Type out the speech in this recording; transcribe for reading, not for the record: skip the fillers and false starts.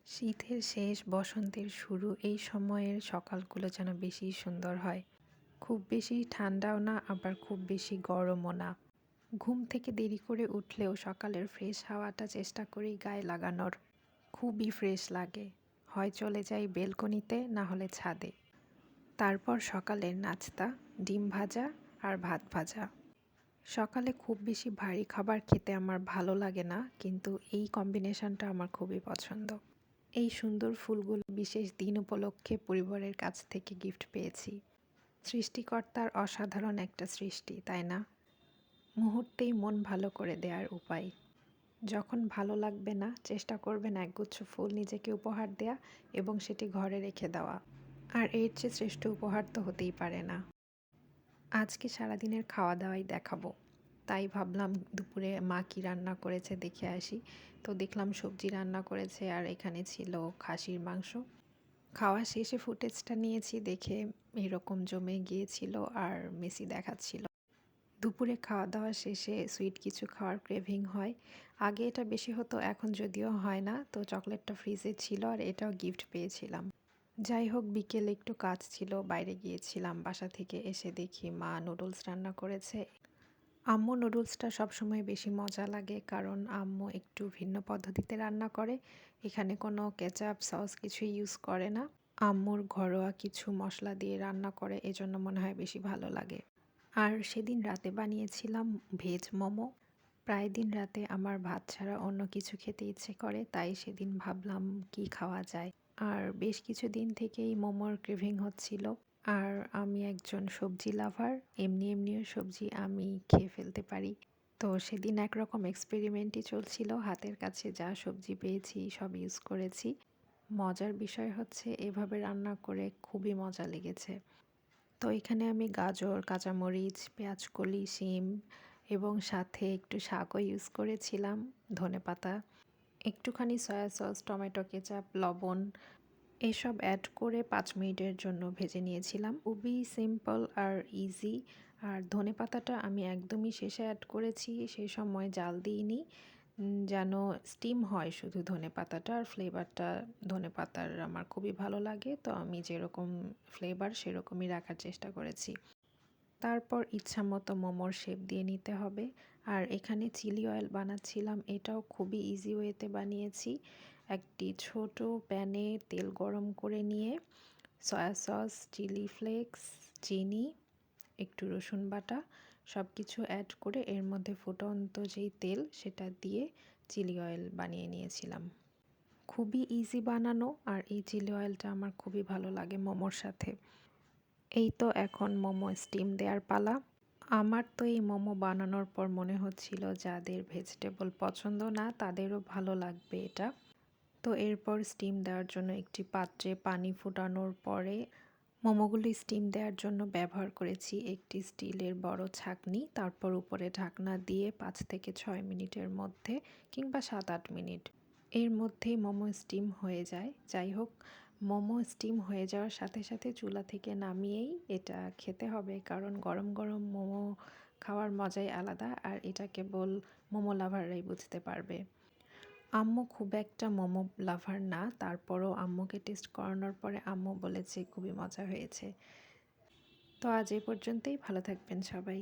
শীতের শেষ বসন্তের শুরু এই সময়ের সকালগুলো যেন বেশি সুন্দর হয়। খুব বেশি ঠান্ডাও না আবার খুব বেশি গরমও না। ঘুম থেকে দেরি করে উঠলেও সকালের ফ্রেশ হাওয়াটা চেষ্টা করি গায়ে লাগানোর। খুবই ফ্রেশ লাগে। হয় চলে যাই বেলকনিতে না হলে ছাদে। তারপর সকালের নাস্তা, ডিম ভাজা আর ভাত ভাজা। সকালে খুব বেশি ভারী খাবার খেতে আমার ভালো লাগে না, কিন্তু এই কম্বিনেশনটা আমার খুবই পছন্দ। এই সুন্দর ফুলগুলো বিশেষ দিন উপলক্ষে পরিবারের কাছ থেকে গিফট পেয়েছি। সৃষ্টিকর্তার অসাধারণ একটা সৃষ্টি, তাই না? মুহূর্তেই মন ভালো করে দেওয়ার উপায়। যখন ভালো লাগবে না, চেষ্টা করবেন একগুচ্ছ ফুল নিজেকে উপহার দেয়া এবং সেটি ঘরে রেখে দেওয়া। আর এর চেয়ে শ্রেষ্ঠ উপহার তো হতেই পারে না। আজকে সারাদিনের খাওয়া দাওয়াই দেখাবো। তাই ভাবলাম দুপুরে মা কি রান্না করেছে দেখে আসি। তো দেখলাম সবজি রান্না করেছে আর এখানে ছিল খাসির মাংস। খাওয়া শেষে ফুটেজটা নিয়েছি, দেখে এরকম জমে গিয়েছিল আর মেসি দেখাচ্ছিল। দুপুরে খাওয়া দাওয়া শেষে সুইট কিছু খাওয়ার ক্রেভিং হয়। আগে এটা বেশি হতো, এখন যদিও হয় না। তো চকলেটটা ফ্রিজে ছিল আর এটাও গিফট পেয়েছিলাম। যাই হোক, বিকেলে একটু কাজ ছিল, বাইরে গিয়েছিলাম। বাসা থেকে এসে দেখি মা নুডলস রান্না করেছে। আম্মু নুডলসটা সবসময় বেশি মজা লাগে, কারণ আম্মু একটু ভিন্ন পদ্ধতিতে রান্না করে। এখানে কোনো কেচাপ সস কিছুই ইউজ করে না। আম্মুর ঘরোয়া কিছু মশলা দিয়ে রান্না করে, এজন্য মনে হয় বেশি ভালো লাগে। আর সেদিন রাতে বানিয়েছিলাম ভেজ মোমো। প্রায় দিন রাতে আমার ভাত ছাড়া অন্য কিছু খেতে ইচ্ছে করে, তাই সেদিন ভাবলাম কি খাওয়া যায়। আর বেশ কিছুদিন থেকেই মোমোর ক্রেভিং হচ্ছিল। আর আমি একজন সবজি লাভার, এমনি এমনিও সবজি আমি খেয়ে ফেলতে পারি। তো সেদিন একরকম এক্সপেরিমেন্টই চলছিল, হাতের কাছে যা সবজি পেয়েছি সব ইউজ করেছি। মজার বিষয় হচ্ছে এভাবে রান্না করে খুবই মজা লেগেছে। তো এখানে আমি গাজর, কাঁচামরিচ, পেঁয়াজকলি, শিম এবং সাথে একটু শাকও ইউজ করেছিলাম, ধনেপাতা, একটুখানি সয়া সস, টমেটো কেচাপ, লবণ এসব অ্যাড করে ৫ মিনিটের জন্য ভেজে নিয়েছিলাম। খুবই সিম্পল আর ইজি। আর ধনেপাতাটা আমি একদমই শেষে অ্যাড করেছি, সেই সময় জাল দিইনি। যেন স্টিম হয় শুধু ধনেপাতাটা, আর ফ্লেভারটা ধনেপাতার আমার খুবই ভালো লাগে। তো আমি যেরকম ফ্লেভার সেরকমই রাখার চেষ্টা করেছি। তারপর ইচ্ছামতো মোমোর শেপ দিয়ে নিতে হবে। আর এখানে চিলি অয়েল বানাচ্ছিলাম, এটাও খুবই ইজি ওয়েতে বানিয়েছি। একটি ছোট প্যানে তেল গরম করে নিয়ে সয়া সস, চিলি ফ্লেক্স, চিনি, একটু রসুন বাটা সব কিছু অ্যাড করে এর মধ্যে ফুটন্ত যেই তেল সেটা দিয়ে চিলি অয়েল বানিয়ে নিয়েছিলাম। খুবই ইজি বানানো, আর এই চিলি অয়েলটা আমার খুবই ভালো লাগে মোমোর সাথে। এই তো এখন মোমো স্টিম দেওয়ার পালা। আমার তো এই মোমো বানানোর পর মনে হচ্ছিল যাদের ভেজিটেবল পছন্দ না তাদেরও ভালো লাগবে এটা। তো এরপর স্টিম দেওয়ার জন্য একটি পাত্রে পানি ফুটানোর পরে মোমোগুলি স্টিম দেওয়ার জন্য ব্যবহার করেছি একটি স্টিলের বড় ছাঁকনি। তারপর উপরে ঢাকনা দিয়ে ৫ থেকে ৬ মিনিটের মধ্যে কিংবা ৭-৮ মিনিট এর মধ্যেই মোমো স্টিম হয়ে যায়। যাই হোক, মোমো স্টিম হয়ে যাওয়ার সাথে সাথে চুলা থেকে নামিয়েই এটা খেতে হবে, কারণ গরম গরম মোমো খাওয়ার মজাই আলাদা, আর এটা কেবল মোমো লাভাররাই বুঝতে পারবে। আম্মু খুব একটা মোমো লাভার না, তারপরও আম্মুকে টেস্ট করানোর পরে আম্মু বলেছে খুবই মজা হয়েছে। তো আজ এই পর্যন্তই, ভালো থাকবেন সবাই।